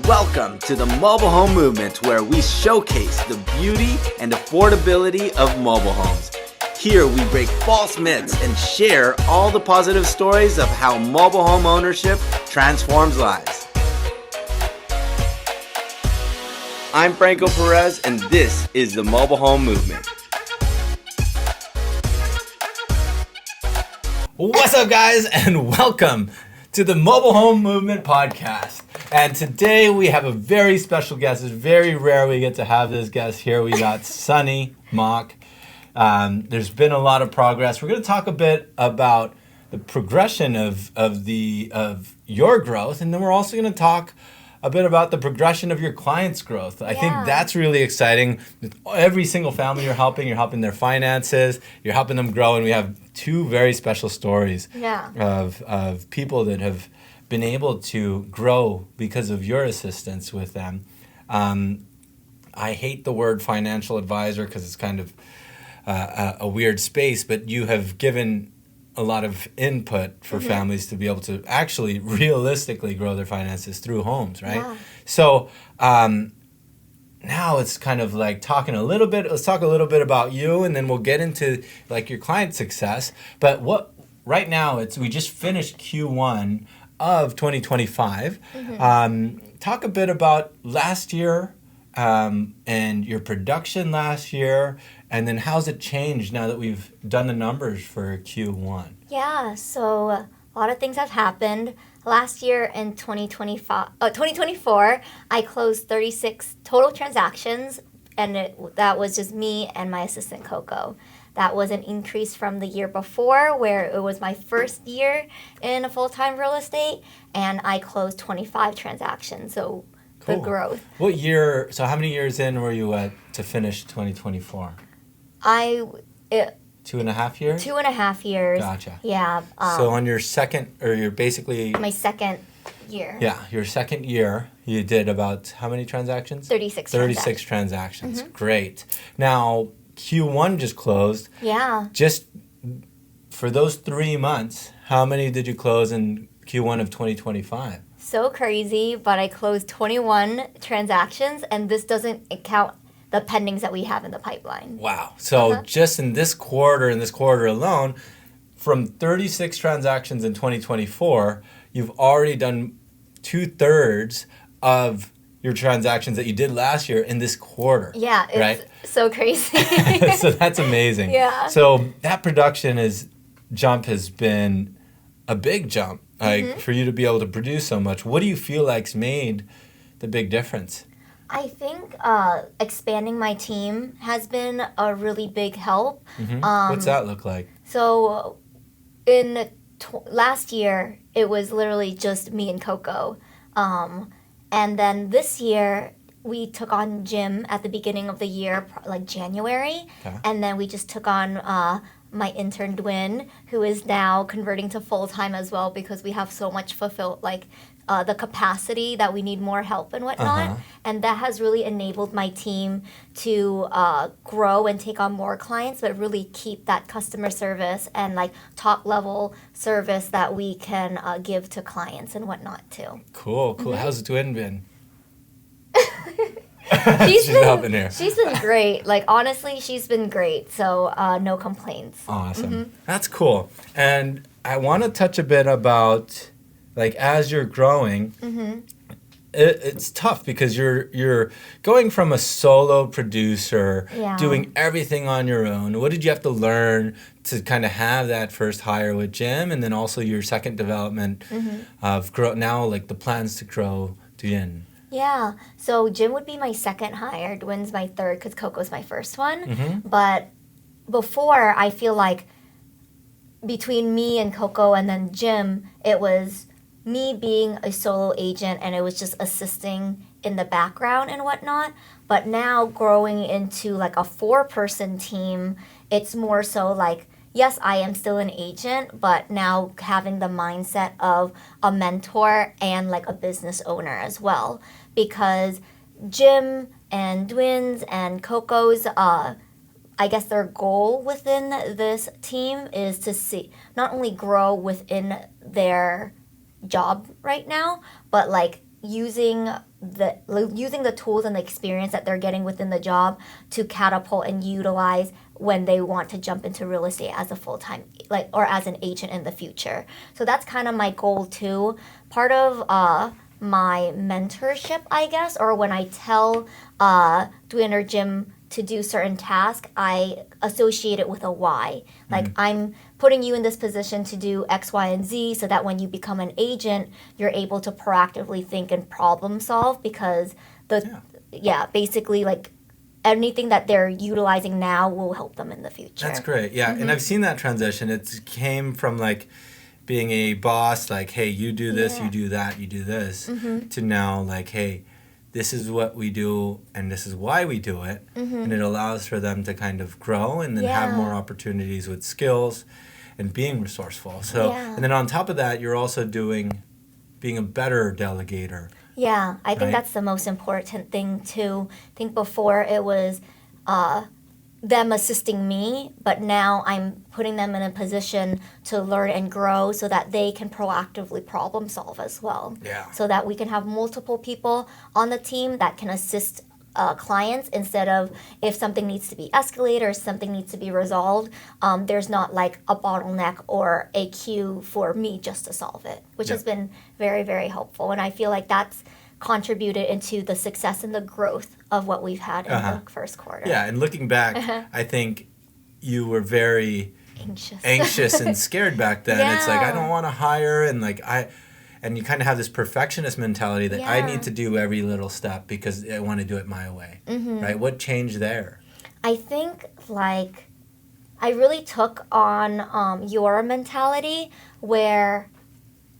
Welcome to the mobile home movement, where we showcase the beauty and affordability of mobile homes. Here we break false myths and share all the positive stories of how mobile home ownership transforms lives. I'm Franco Perez, and this is the mobile home movement. What's up, guys, and welcome to the Mobile Home Movement podcast. And today we have a very special guest. It's very rare we get to have this guest here. We got Sunny Mach. There's been a lot of progress. We're going to talk a bit about the progression of your growth, and then we're also going to talk a bit about the progression of your clients' growth. I think that's really exciting. Every single family you're helping their finances, you're helping them grow, and we have two very special stories of people that have been able to grow because of your assistance with them. I hate the word financial advisor because it's kind of a weird space, but you have given a lot of input for families to be able to actually realistically grow their finances through homes, right? Yeah. So now it's kind of like let's talk a little bit about you, and then we'll get into like your client success. But right now we just finished Q1 of 2025. Talk a bit about last year and your production last year, and then how's it changed now that we've done the numbers for Q1? Yeah, so a lot of things have happened. Last year in 2024, I closed 36 total transactions, and that was just me and my assistant Coco. That was an increase from the year before, where it was my first year in a full-time real estate, and I closed 25 transactions, so cool. The growth. What year, so how many years in were you at to finish 2024? 2.5 years? 2.5 years. Gotcha. Yeah. So on your second, or you're basically... My second year. Yeah, your second year, you did about how many transactions? 36 transactions. Great. Now, Q1 just closed. Yeah. Just for those 3 months, how many did you close in Q1 of 2025? So crazy, but I closed 21 transactions, and this doesn't count the pendings that we have in the pipeline. Wow. So just in this quarter alone, from 36 transactions in 2024, you've already done 2/3 of your transactions that you did last year in this quarter. Yeah, it's right? So crazy. So that's amazing. Yeah. So that production jump has been a big jump. Like for you to be able to produce so much. What do you feel like's made the big difference? I think expanding my team has been a really big help. What's that look like? So in last year, it was literally just me and Coco. And then this year, we took on Jim at the beginning of the year, like January. Okay. And then we just took on my intern Dwin, who is now converting to full-time as well, because we have so much fulfilled, the capacity that we need more help and whatnot. And that has really enabled my team to grow and take on more clients, but really keep that customer service and top-level service that we can give to clients and whatnot too. Cool. How's Dwin been? She's helping here. She's been great. Honestly, she's been great. So no complaints. Awesome. That's cool. And I want to touch a bit about, as you're growing, it's tough because you're going from a solo producer, doing everything on your own. What did you have to learn to kind of have that first hire with Jim, and then also your second development of grow now, the plans to grow Dwin? Yeah, so Jim would be my second hire. Dwin's my third because Coco's my first one. But before, I feel like between me and Coco and then Jim, it was me being a solo agent, and it was just assisting in the background and whatnot. But now growing into a 4-person team, it's more so yes, I am still an agent, but now having the mindset of a mentor and a business owner as well. Because Jim and Dwin's and Coco's, I guess their goal within this team is to not only grow within their job right now, but using the tools and the experience that they're getting within the job to catapult and utilize when they want to jump into real estate as a full-time or as an agent in the future. So that's kind of my goal too. Part of my mentorship, I guess, or when I tell Dwayne or Jim to do certain tasks, I associate it with a why. Like, I'm putting you in this position to do X, Y, and Z so that when you become an agent, you're able to proactively think and problem solve, because basically, like, anything that they're utilizing now will help them in the future. That's great. Yeah. And I've seen that transition. It came from like being a boss, like, hey, you do this, you do that, you do this, to now like, hey, this is what we do and this is why we do it. And it allows for them to kind of grow and then have more opportunities with skills and being resourceful. So, and then on top of that, you're also being a better delegator. Yeah, I think that's the most important thing too. I think before it was them assisting me, but now I'm putting them in a position to learn and grow so that they can proactively problem solve as well. Yeah. So that we can have multiple people on the team that can assist clients, instead of if something needs to be escalated or something needs to be resolved, there's not like a bottleneck or a queue for me just to solve it, which has been very, very helpful. And I feel like that's contributed into the success and the growth of what we've had in the first quarter. Yeah, and looking back, I think you were very anxious and scared back then. Yeah. It's like, I don't want to hire, and you kind of have this perfectionist mentality that I need to do every little step because I want to do it my way, right? What changed there? I think, like, I really took on your mentality, where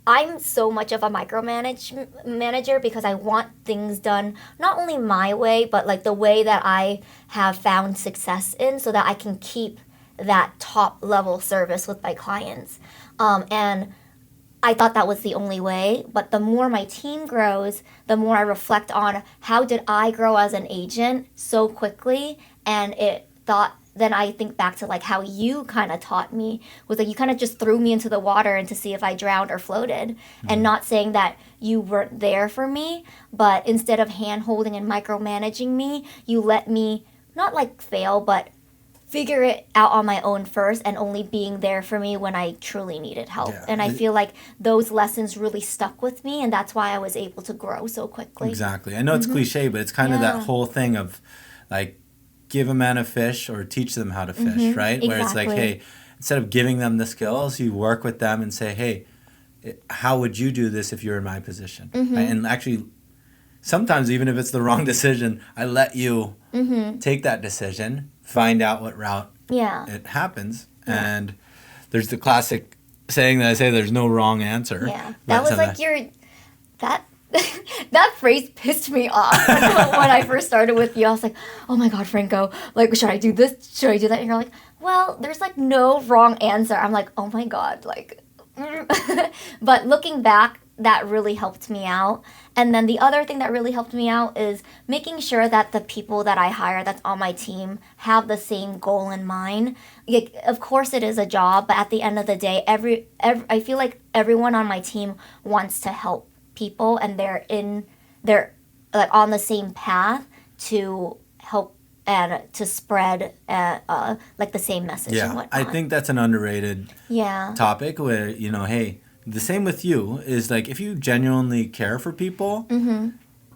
I'm so much of a manager because I want things done not only my way, but like the way that I have found success in, so that I can keep that top level service with my clients. And I thought that was the only way, but the more my team grows, the more I reflect on how did I grow as an agent so quickly, and then I think back to like how you kind of taught me, was like you kind of just threw me into the water and to see if I drowned or floated, and not saying that you weren't there for me, but instead of hand holding and micromanaging me, you let me not like fail, but figure it out on my own first, and only being there for me when I truly needed help. Yeah. And I feel like those lessons really stuck with me, and that's why I was able to grow so quickly. Exactly. I know it's cliche, but it's kind of that whole thing of like, give a man a fish or teach them how to fish, right? Where it's like, hey, instead of giving them the skills, you work with them and say, hey, how would you do this if you're in my position? Right? And actually, sometimes even if it's the wrong decision, I let you take that decision, find out what route it happens. And there's the classic saying that I say, there's no wrong answer. Yeah, that was like that phrase pissed me off when I first started with you. I was like, oh my God, Franco, like, should I do this? Should I do that? And you're like, well, there's like no wrong answer. I'm like, oh my God, like, but looking back, that really helped me out. And then the other thing that really helped me out is making sure that the people that I hire that's on my team have the same goal in mind. Like, of course it is a job, but at the end of the day, I feel like everyone on my team wants to help people, and they're like on the same path to help and to spread like the same message and whatnot. I think that's an underrated topic where, hey, the same with you is like, if you genuinely care for people,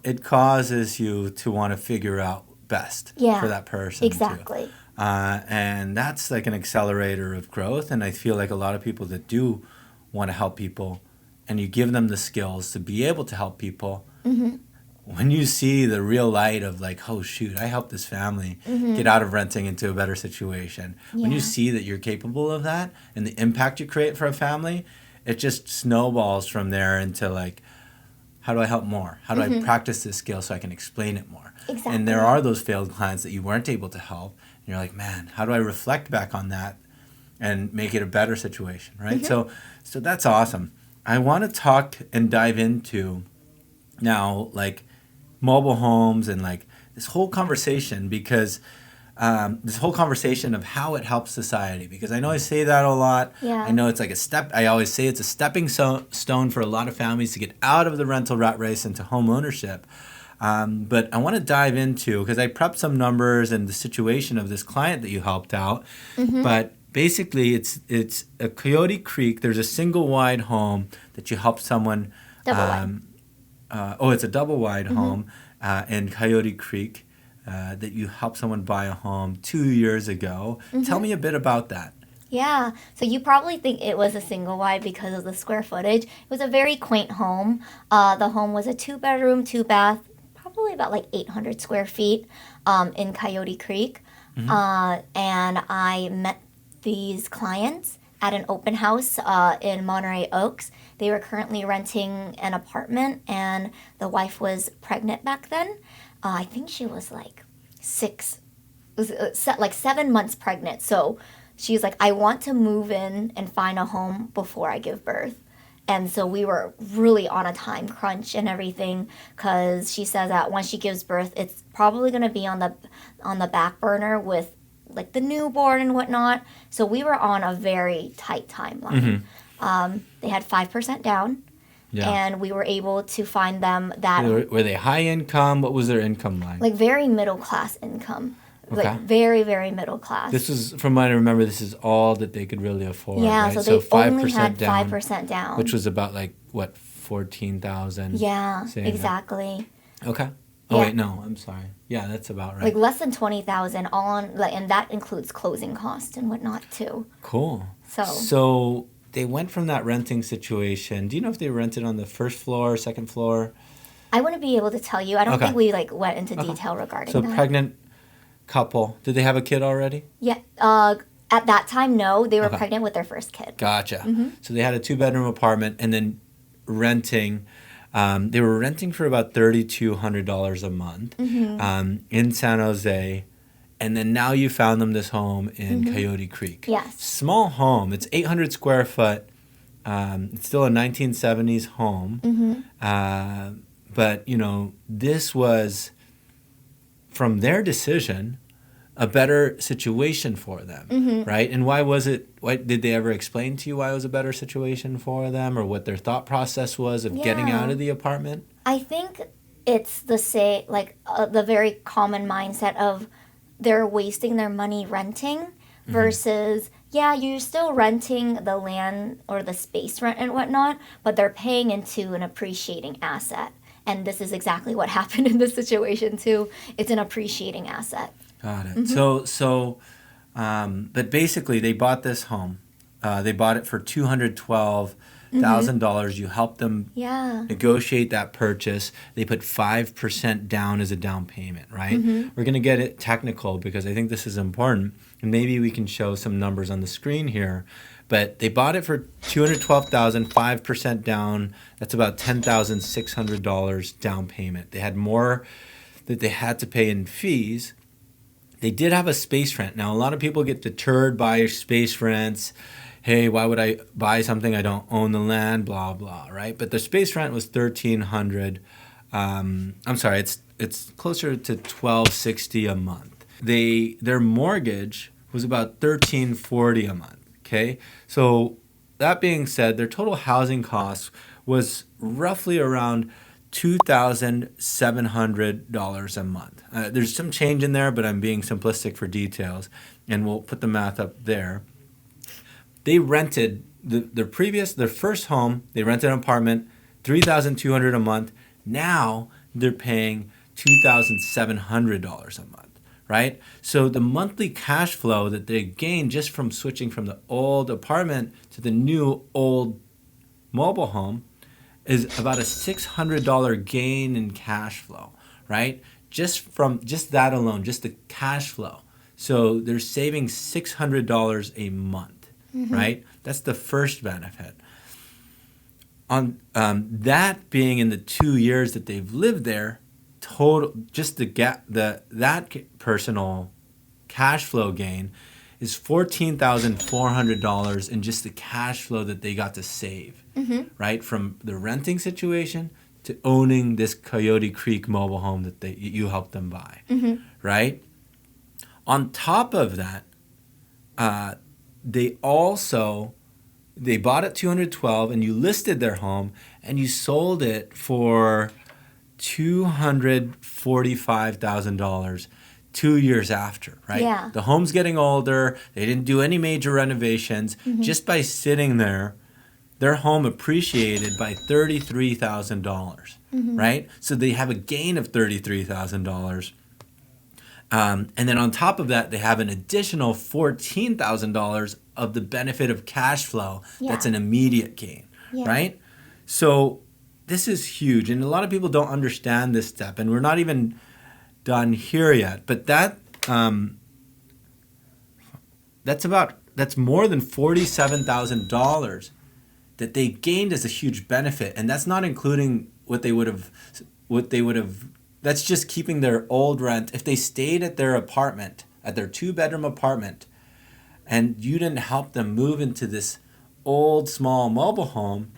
it causes you to want to figure out best for that person. Exactly. Too. And that's like an accelerator of growth. And I feel like a lot of people that do want to help people, and you give them the skills to be able to help people, when you see the real light of like, oh shoot, I helped this family get out of renting into a better situation. When you see that you're capable of that and the impact you create for a family, it just snowballs from there into like, how do I help more? How do I practice this skill so I can explain it more? Exactly. And there are those failed clients that you weren't able to help. And you're like, man, how do I reflect back on that and make it a better situation, right? So that's awesome. I want to talk and dive into now like mobile homes and like this whole conversation, because this whole conversation of how it helps society, because I know I say that a lot. Yeah. I know it's like a step. I always say it's a stepping stone for a lot of families to get out of the rental rat race into home ownership. But I want to dive into, because I prepped some numbers and the situation of this client that you helped out. But basically, it's a Coyote Creek. There's a single wide home that you help someone. Double wide. It's a double wide home in Coyote Creek that you helped someone buy a home 2 years ago. Tell me a bit about that. Yeah, so you probably think it was a single wide because of the square footage. It was a very quaint home. The home was a 2-bedroom, 2-bath, probably about like 800 square feet in Coyote Creek. And I met these clients at an open house in Monterey Oaks. They were currently renting an apartment, and the wife was pregnant back then. I think she was like 7 months pregnant. So she's like, I want to move in and find a home before I give birth. And so we were really on a time crunch and everything, because she says that when she gives birth, it's probably going to be on the back burner with like the newborn and whatnot. So we were on a very tight timeline. They had 5% down. Yeah. And we were able to find them that... Were they high income? What was their income like? Like very middle class income. Okay. Like very, very middle class. This is, from what I remember, this is all that they could really afford. Yeah, right? so they only had 5% down. Which was about like, what, 14,000? Yeah, exactly. Okay. Oh, wait, no, I'm sorry. Yeah, that's about right. Like less than 20,000 on, like, and that includes closing costs and whatnot too. Cool. So they went from that renting situation. Do you know if they rented on the first floor, second floor? I wouldn't be able to tell you. I don't think we like went into detail regarding that. So pregnant couple. Did they have a kid already? Yeah. At that time, no. They were pregnant with their first kid. Gotcha. So they had a 2-bedroom apartment, and then renting. They were renting for about $3,200 a month in San Jose. And then now you found them this home in Coyote Creek. Yes. Small home. It's 800 square foot. It's still a 1970s home. But, you know, this was, from their decision, a better situation for them, right? And why was it, did they ever explain to you why it was a better situation for them, or what their thought process was of getting out of the apartment? I think it's the very common mindset of they're wasting their money renting versus, you're still renting the land or the space rent and whatnot, but they're paying into an appreciating asset. And this is exactly what happened in this situation too. It's an appreciating asset. Got it. But basically they bought this home. They bought it for $212,000. You helped them negotiate that purchase. They put 5% down as a down payment, right? We're going to get it technical because I think this is important. And maybe we can show some numbers on the screen here. But they bought it for $212,000, 5% down. That's about $10,600 down payment. They had more that they had to pay in fees. They did have a space rent. Now, a lot of people get deterred by space rents. Hey, why would I buy something? I don't own the land, blah, blah, right? But the space rent was $1,300. I'm sorry, it's closer to $1,260 a month. Their mortgage was about $1,340 a month, okay? So that being said, their total housing cost was roughly around $2,700 a month. There's some change in there, but I'm being simplistic for details, and we'll put the math up there. They rented their first home. They rented an apartment, $3,200 a month. Now they're paying $2,700 a month, right? So the monthly cash flow that they gained just from switching from the old apartment to the new old mobile home is about a $600 gain in cash flow, right? Just that alone, just the cash flow. So they're saving $600 a month, right? That's the first benefit. On that being in the 2 years that they've lived there, total just that personal cash flow gain is $14,400 in just the cash flow that they got to save, right? From the renting situation to owning this Coyote Creek mobile home that you helped them buy, right? On top of that, they bought at 212 and you listed their home and you sold it for $245,000 2 years after, right? Yeah. The home's getting older. They didn't do any major renovations. Just by sitting there, their home appreciated by $33,000, right? So they have a gain of $33,000. And then on top of that, they have an additional $14,000 of the benefit of cash flow. That's an immediate gain, right? So this is huge. And a lot of people don't understand this step. And we're not even done here yet. But that's more than $47,000 that they gained as a huge benefit. And that's not including what they would have that's just keeping their old rent. If they stayed at their apartment, at their 2-bedroom apartment, and you didn't help them move into this old, small mobile home,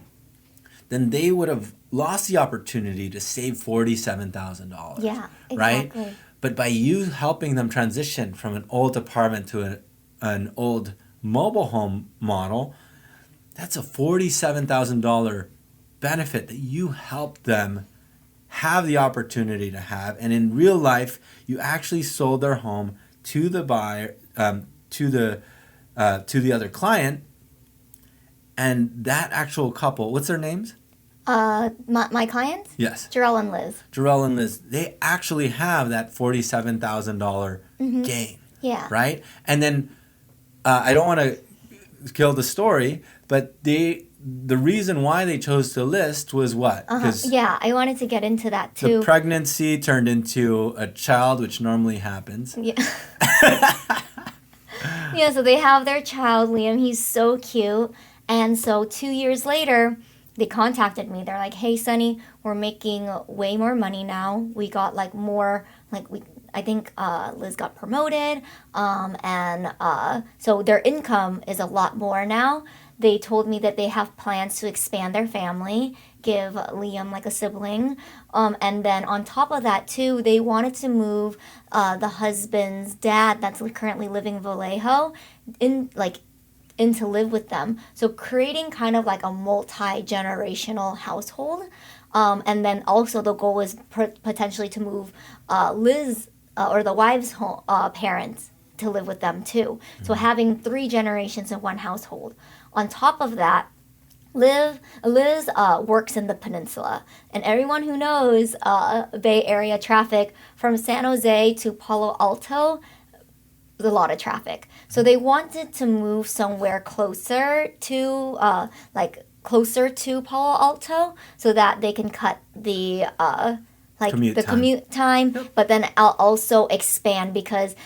then they would have lost the opportunity to save $47,000. Yeah, exactly. Right? But by you helping them transition from an old apartment to an old mobile home model, that's a $47,000 benefit that you helped them have the opportunity to have. And in real life, you actually sold their home to the buyer, to the other client, and that actual couple, what's their names? My clients? Yes. Jarrell and Liz. Jarrell and Liz, they actually have that $47,000 gain. Yeah. Right? And then I don't want to kill the story, but the reason why they chose to list was what? Yeah, I wanted to get into that too. The pregnancy turned into a child, which normally happens. Yeah. Yeah, so they have their child, Liam. He's so cute. And so 2 years later, they contacted me. They're like, hey, Sunny, we're making way more money now. We got I think Liz got promoted. So their income is a lot more now. They told me that they have plans to expand their family, give Liam like a sibling. And then on top of that, too, they wanted to move the husband's dad that's currently living in Vallejo in to live with them. So creating kind of like a multi-generational household. And then also the goal is potentially to move Liz or the wife's parents to live with them too. So having 3 generations in one household. On top of that, Liz works in the peninsula. And everyone who knows Bay Area traffic from San Jose to Palo Alto, there's a lot of traffic. So they wanted to move somewhere closer to Palo Alto so that they can cut the commute time, but then I'll also expand because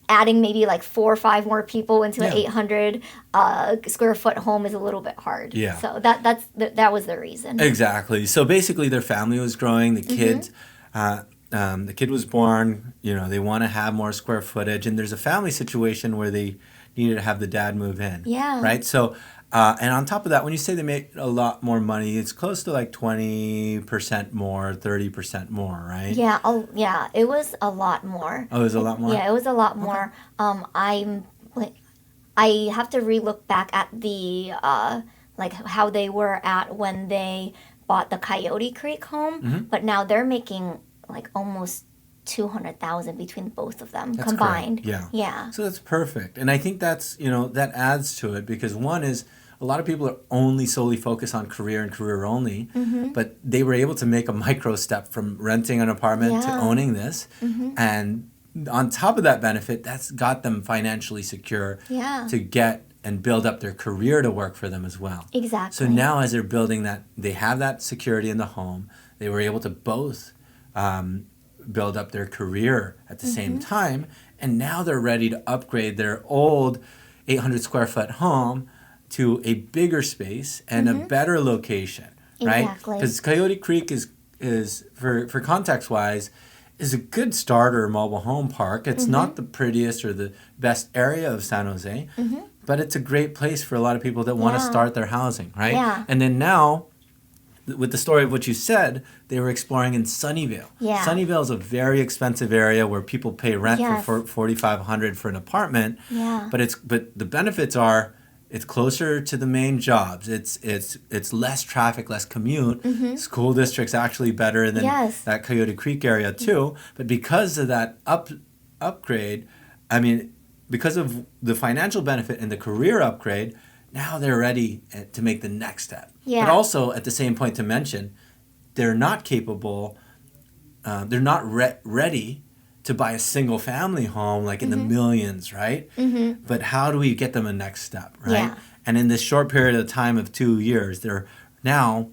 adding maybe 4 or 5 more people into an 800 square foot home is a little bit hard. Yeah. So that was the reason. Exactly. So basically their family was growing, the kids, the kid was born, they want to have more square footage, and there's a family situation where they needed to have the dad move in. Yeah. Right? So, and on top of that, when you say they make a lot more money, it's close to 20% more, 30% more, right? Yeah. Oh, yeah. It was a lot more. Oh, it was a lot more? Yeah, it was a lot more. I have to re-look back at the how they were at when they bought the Coyote Creek home, but now they're making almost $200,000 between both of them That's combined. Great. Yeah. Yeah. So that's perfect. And I think that's, that adds to it because one is a lot of people are only solely focused on career and career only, but they were able to make a micro step from renting an apartment to owning this. And on top of that benefit, that's got them financially secure to get and build up their career to work for them as well. Exactly. So now as they're building that, they have that security in the home. They were able to both build up their career at the same time, and now they're ready to upgrade their old 800 square foot home to a bigger space and a better location, right? Exactly. Because Coyote Creek is for context wise, is a good starter mobile home park. It's not the prettiest or the best area of San Jose, but it's a great place for a lot of people that want to start their housing, right? Yeah. And then now, with the story of what you said, they were exploring in Sunnyvale. Yeah. Sunnyvale is a very expensive area where people pay rent Yes. for $4,500 for an apartment. Yeah. But the benefits are it's closer to the main jobs. It's less traffic, less commute. School district's actually better than Yes. that Coyote Creek area too. But because of that upgrade, I mean, because of the financial benefit and the career upgrade, now they're ready to make the next step. Yeah. But also at the same point to mention, they're not capable, they're not ready to buy a single family home like in the millions, right? But how do we get them a next step, right? Yeah. And in this short period of time of 2 years, they're now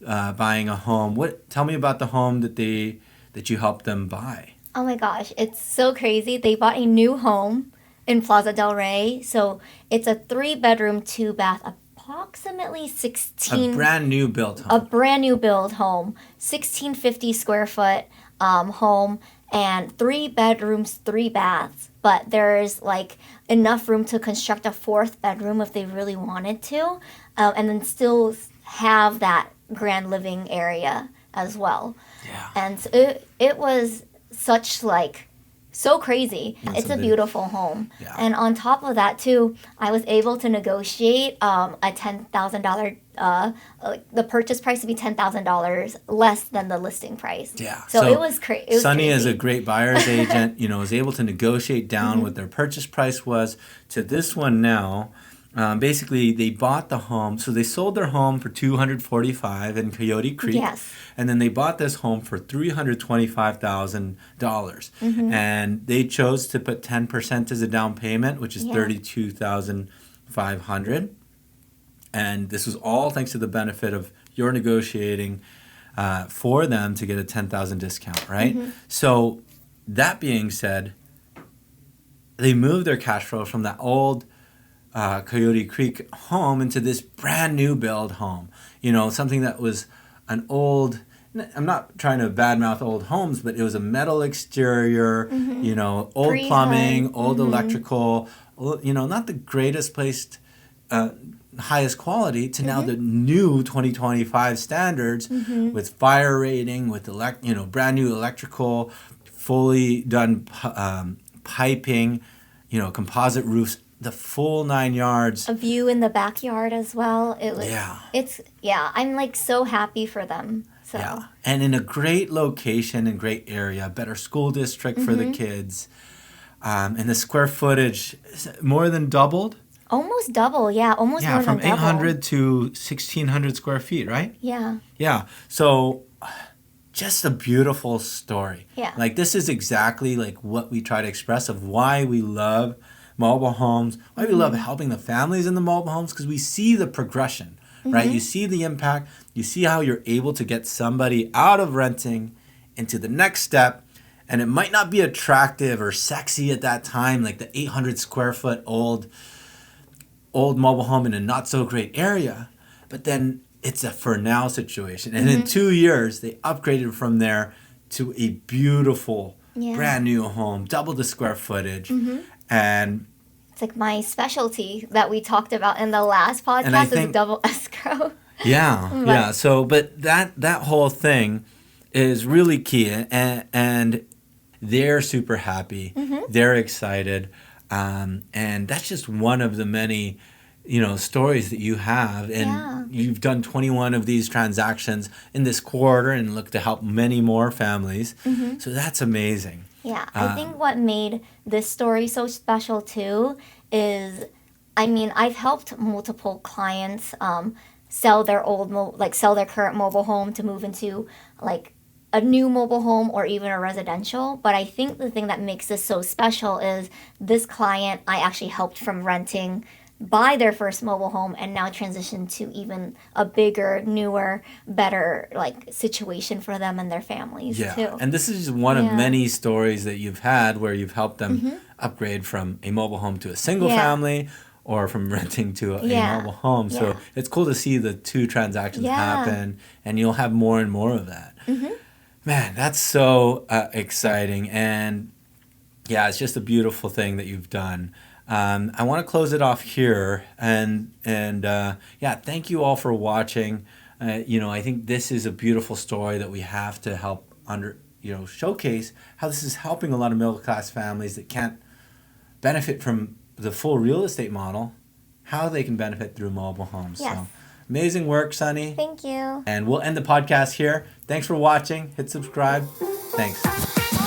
buying a home. Tell me about the home that you helped them buy. Oh my gosh, it's so crazy. They bought a new home in Plaza del Rey. So it's a 3-bedroom, 2-bath, approximately 16. A brand new built home. A brand new build home, 1650 square foot home, and 3 bedrooms, 3 baths. But there's like enough room to construct a 4th bedroom if they really wanted to, and then still have that grand living area as well. Yeah. And so it was such like so crazy. It's a beautiful home. Yeah. And on top of that too, I was able to negotiate a $10,000 the purchase price to be $10,000 less than the listing price. Yeah. So it was crazy. Sunny is a great buyer's agent, was able to negotiate down what their purchase price was to this one now. Basically, they bought the home. So they sold their home for $245,000 in Coyote Creek. Yes. And then they bought this home for $325,000. And they chose to put 10% as a down payment, which is $32,500. And this was all thanks to the benefit of your negotiating for them to get a $10,000 discount, right? So that being said, they moved their cash flow from that old Coyote Creek home into this brand new build home. Something that was an old, I'm not trying to badmouth old homes, but it was a metal exterior, old plumbing, old electrical, not the greatest placed, highest quality to now the new 2025 standards with fire rating, with brand new electrical, fully done piping, composite roofs, the full 9 yards. a view in the backyard as well. It was I'm like so happy for them. So Yeah, and in a great location and great area, better school district for the kids. And the square footage more than doubled. almost double, yeah, almost more From than double. 800 to 1,600 square feet, right? Yeah. Yeah, so just a beautiful story. Yeah. Like this is exactly like what we try to express of why we love mobile homes, why we love helping the families in the mobile homes, because we see the progression, right? You see the impact, you see how you're able to get somebody out of renting into the next step, and it might not be attractive or sexy at that time, like the 800 square foot old mobile home in a not so great area, but then it's a for now situation. And in 2 years, they upgraded from there to a beautiful, brand new home, double the square footage. And It's like my specialty that we talked about in the last I podcast think- is double escrow. yeah. So, but that whole thing is really key, and they're super happy. They're excited, and that's just one of the many, stories that you have, and you've done 21 of these transactions in this quarter, and look to help many more families. So that's amazing. Yeah, I think what made this story so special too is, I've helped multiple clients sell their sell their current mobile home to move into like a new mobile home or even a residential. But I think the thing that makes this so special is this client I actually helped from renting buy their first mobile home and now transition to even a bigger, newer, better situation for them and their families too. And this is just one of many stories that you've had where you've helped them upgrade from a mobile home to a single family or from renting to a mobile home. So it's cool to see the two transactions happen, and you'll have more and more of that. Man, that's so exciting. And it's just a beautiful thing that you've done. I want to close it off here, and thank you all for watching. I think this is a beautiful story that we have to help showcase how this is helping a lot of middle class families that can't benefit from the full real estate model, how they can benefit through mobile homes. Yes. So amazing work, Sunny. Thank you. And we'll end the podcast here. Thanks for watching. Hit subscribe. Thanks.